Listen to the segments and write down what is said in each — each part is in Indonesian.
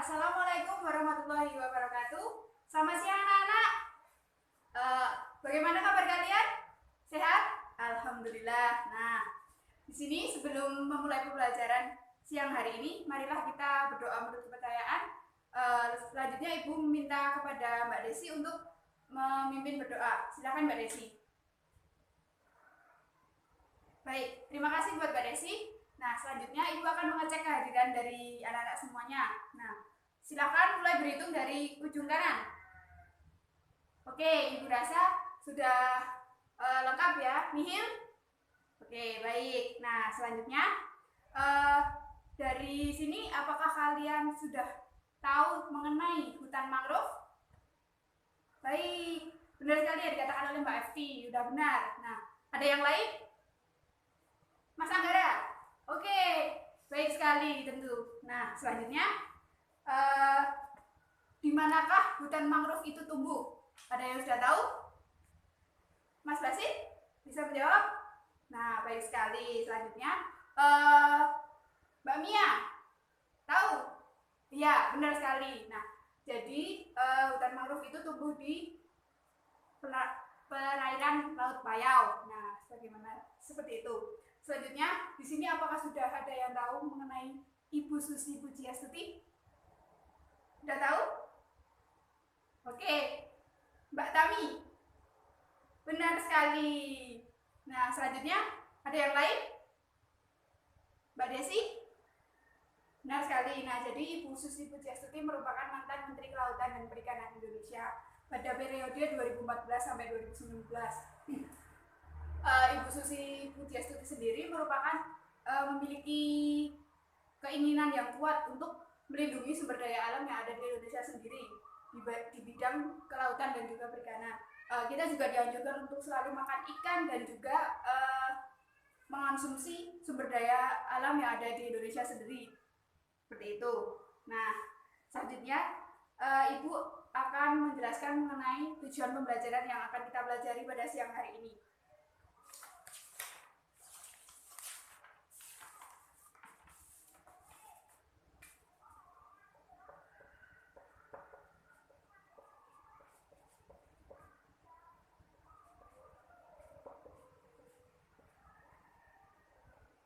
Assalamualaikum warahmatullahi wabarakatuh. Selamat siang anak-anak. Bagaimana kabar kalian? Sehat? Alhamdulillah. Nah, di sini sebelum memulai pembelajaran siang hari ini, marilah kita berdoa menurut kepercayaan. Selanjutnya Ibu meminta kepada Mbak Desi untuk memimpin berdoa. Silakan Mbak Desi. Baik, terima kasih buat Mbak Desi. Nah, selanjutnya Ibu akan mengecek kehadiran dari anak-anak semuanya. Nah, silakan mulai berhitung dari ujung kanan. Oke, Ibu rasa sudah lengkap ya, nihil? Oke, baik. Nah, selanjutnya dari sini apakah kalian sudah tahu mengenai hutan mangrove? Baik, benar sekali ya dikatakan oleh Mbak Efti, sudah benar. Nah, ada yang lain? Mas Anggara? Oke, baik sekali tentu. Nah, selanjutnya di manakah hutan mangrove itu tumbuh? Ada yang sudah tahu? Mas Basit bisa menjawab? Nah, baik sekali. Selanjutnya Mbak Mia tahu? Iya, benar sekali. Nah, jadi hutan mangrove itu tumbuh di perairan Laut Payau. Nah, bagaimana seperti itu. Selanjutnya, di sini apakah sudah ada yang tahu mengenai Ibu Susi Pujiastuti? Sudah tahu? Oke, Mbak Tami, benar sekali. Nah, selanjutnya ada yang lain? Mbak Desi? Benar sekali. Nah, jadi Ibu Susi Pujiastuti merupakan mantan Menteri Kelautan dan Perikanan Indonesia pada periode 2014 sampai 2019. Ibu Susi Pujiastuti sendiri merupakan memiliki keinginan yang kuat untuk melindungi sumber daya alam yang ada di Indonesia sendiri di bidang kelautan dan juga perikanan. Kita juga dianjurkan untuk selalu makan ikan dan juga mengonsumsi sumber daya alam yang ada di Indonesia sendiri. Seperti itu. Nah, selanjutnya Ibu akan menjelaskan mengenai tujuan pembelajaran yang akan kita pelajari pada siang hari ini.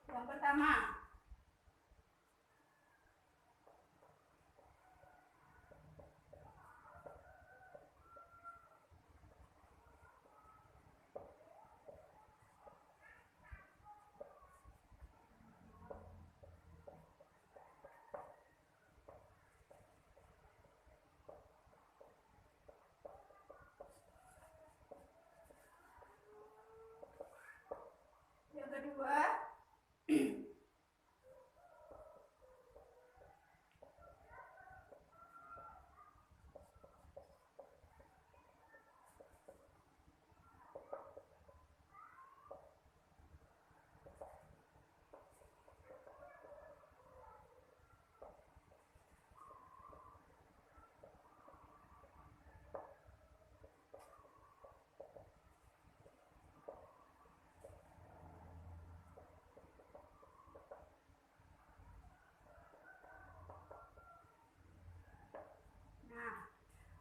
Yang pertama, yang kedua,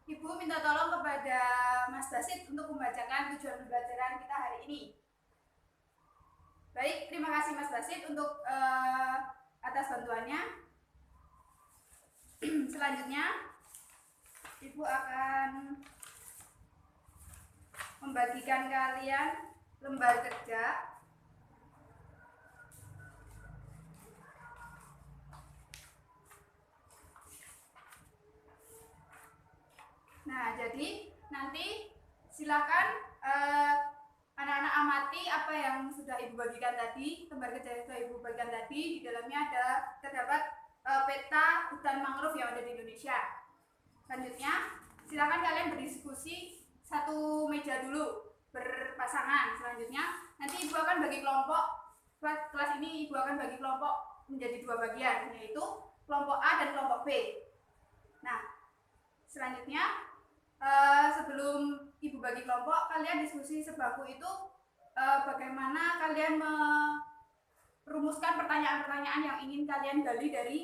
Ibu minta tolong kepada Mas Basit untuk membacakan tujuan pembelajaran kita hari ini. Baik, terima kasih Mas Basit untuk atas bantuannya. Selanjutnya, Ibu akan membagikan kalian lembar kerja. Nah, jadi nanti silakan anak-anak amati apa yang sudah Ibu bagikan tadi, lembar kerja yang sudah Ibu bagikan tadi. Di dalamnya terdapat peta hutan mangrove yang ada di Indonesia. Selanjutnya, silakan kalian berdiskusi satu meja dulu, berpasangan. Selanjutnya, nanti Ibu akan bagi kelompok. Kelas ini Ibu akan bagi kelompok menjadi dua bagian, yaitu kelompok A dan kelompok B. Nah, selanjutnya, sebelum Ibu bagi kelompok, kalian diskusi sebangku itu bagaimana kalian merumuskan pertanyaan-pertanyaan yang ingin kalian gali dari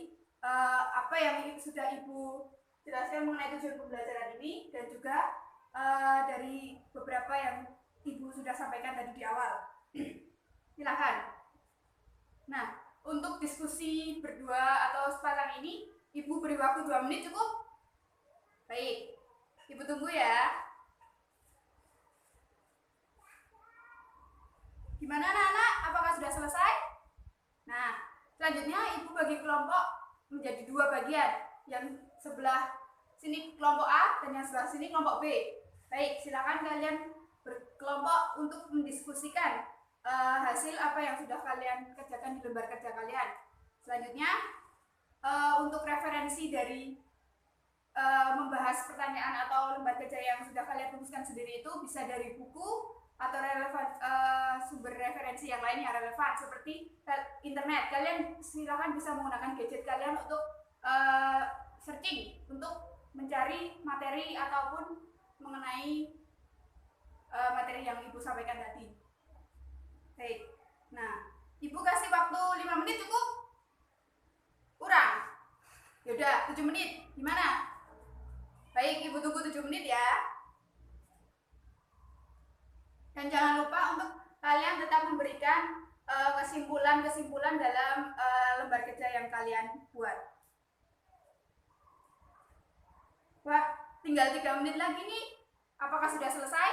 apa apa yang sudah Ibu jelaskan mengenai tujuan pembelajaran ini, dan juga dari beberapa yang Ibu sudah sampaikan tadi di awal. Silahkan. Nah, untuk diskusi berdua atau sepasang ini, Ibu beri waktu 2 menit cukup? Baik, Ibu tunggu ya. Gimana anak-anak? Apakah sudah selesai? Nah, selanjutnya Ibu bagi kelompok menjadi 2 bagian. Yang sebelah sini kelompok A dan yang sebelah sini kelompok B. Baik, silakan kalian berkelompok untuk mendiskusikan hasil apa yang sudah kalian kerjakan di lembar kerja kalian. Selanjutnya, untuk referensi dari membahas pertanyaan atau lembar kerja yang sudah kalian rumuskan sendiri itu bisa dari buku atau relevan sumber referensi yang lain yang relevan seperti internet. Kalian silakan bisa menggunakan gadget kalian untuk searching untuk mencari materi ataupun mengenai materi yang Ibu sampaikan tadi. Baik. Nah, Ibu kasih waktu 5 menit cukup? Kurang? Yaudah, 7 menit. Gimana? Baik, Ibu tunggu 7 menit ya. Dan jangan lupa untuk kalian tetap memberikan kesimpulan-kesimpulan dalam lembar kerja yang kalian buat. Wah, tinggal 3 menit lagi nih. Apakah sudah selesai?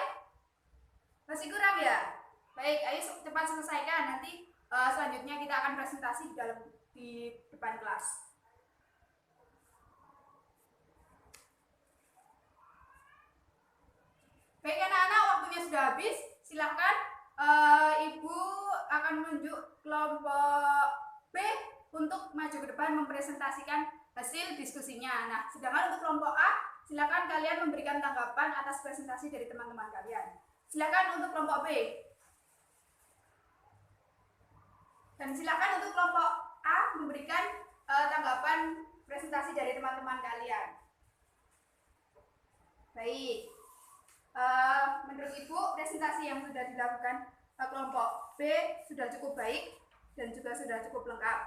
Masih kurang ya? Baik, ayo cepat selesaikan. Nanti selanjutnya kita akan presentasi di depan kelas. Baik anak-anak, waktunya sudah habis. Silahkan Ibu akan menunjuk kelompok B untuk maju ke depan mempresentasikan hasil diskusinya. Nah, sedangkan untuk kelompok A, silakan kalian memberikan tanggapan atas presentasi dari teman-teman kalian. Silakan untuk kelompok B. Dan silakan untuk kelompok A memberikan tanggapan presentasi dari teman-teman kalian. Baik. Menurut Ibu, presentasi yang sudah dilakukan kelompok B sudah cukup baik dan juga sudah cukup lengkap.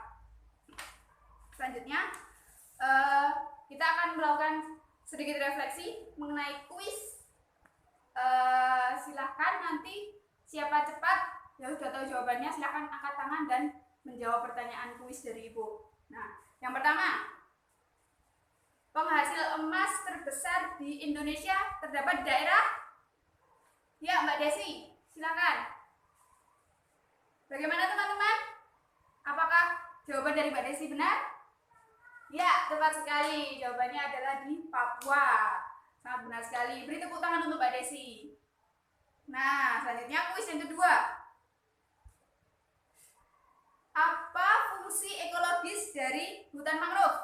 Selanjutnya, kita akan melakukan sedikit refleksi mengenai kuis. Silahkan nanti siapa cepat yang sudah tahu jawabannya silahkan angkat tangan dan menjawab pertanyaan kuis dari Ibu. Nah, yang pertama, penghasil emas terbesar di Indonesia terdapat di daerah? Ya, Mbak Desi, silakan. Bagaimana teman-teman? Apakah jawaban dari Mbak Desi benar? Ya, tepat sekali. Jawabannya adalah di Papua. Sangat benar sekali. Beri tepuk tangan untuk Mbak Desi. Nah, selanjutnya kuis yang kedua. Apa fungsi ekologis dari hutan mangrove?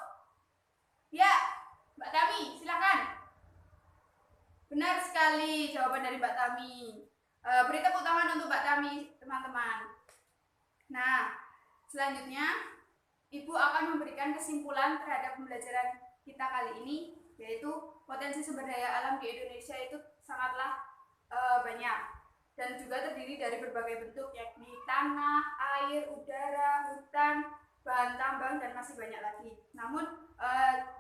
Ya, Mbak Tami, silakan. Benar sekali jawaban dari Mbak Tami. Beri tepuk tangan untuk Mbak Tami, teman-teman. Nah, selanjutnya Ibu akan memberikan kesimpulan terhadap pembelajaran kita kali ini, yaitu potensi sumber daya alam di Indonesia itu sangatlah banyak dan juga terdiri dari berbagai bentuk, yakni tanah, air, udara, hutan, bahan tambang, dan masih banyak lagi. Namun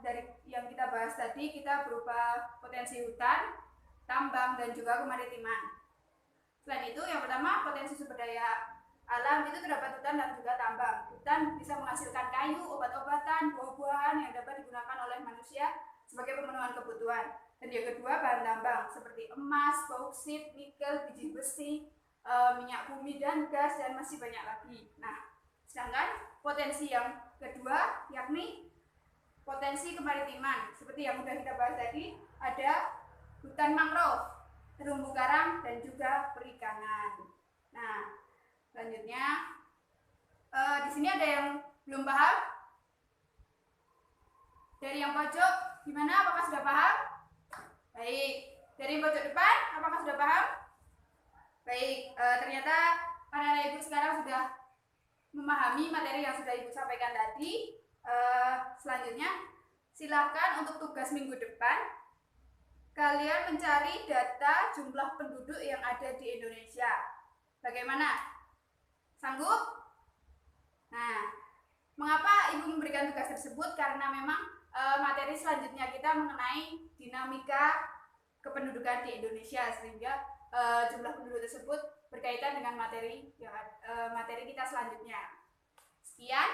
dari yang kita bahas tadi, kita berupa potensi hutan, tambang, dan juga kemaritiman. Selain itu, yang pertama, potensi sumber daya alam itu terdapat hutan dan juga tambang. Hutan bisa menghasilkan kayu, obat-obatan, buah-buahan yang dapat digunakan oleh manusia sebagai pemenuhan kebutuhan. Dan yang kedua, bahan tambang seperti emas, bauksit, nikel, biji besi, minyak bumi dan gas, dan masih banyak lagi. Nah, sedangkan potensi yang kedua yakni potensi kemaritiman. Seperti yang sudah kita bahas tadi, ada hutan mangrove, terumbu karang, dan juga perikanan. Nah, selanjutnya, di sini ada yang belum paham? Dari yang pojok, gimana? Apakah sudah paham? Baik. Dari pojok depan, apakah sudah paham? Baik. Ternyata anak-anak Ibu sekarang sudah memahami materi yang sudah Ibu sampaikan tadi. Selanjutnya, silakan untuk tugas minggu depan kalian mencari data jumlah penduduk yang ada di Indonesia. Bagaimana? Sanggup? Nah, mengapa Ibu memberikan tugas tersebut? Karena memang materi selanjutnya kita mengenai dinamika kependudukan di Indonesia, sehingga jumlah penduduk tersebut berkaitan dengan materi materi kita selanjutnya. Sekian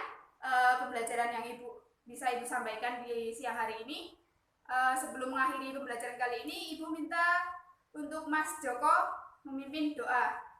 pembelajaran yang bisa Ibu sampaikan di siang hari ini. Sebelum mengakhiri pembelajaran kali ini, Ibu minta untuk Mas Joko memimpin doa.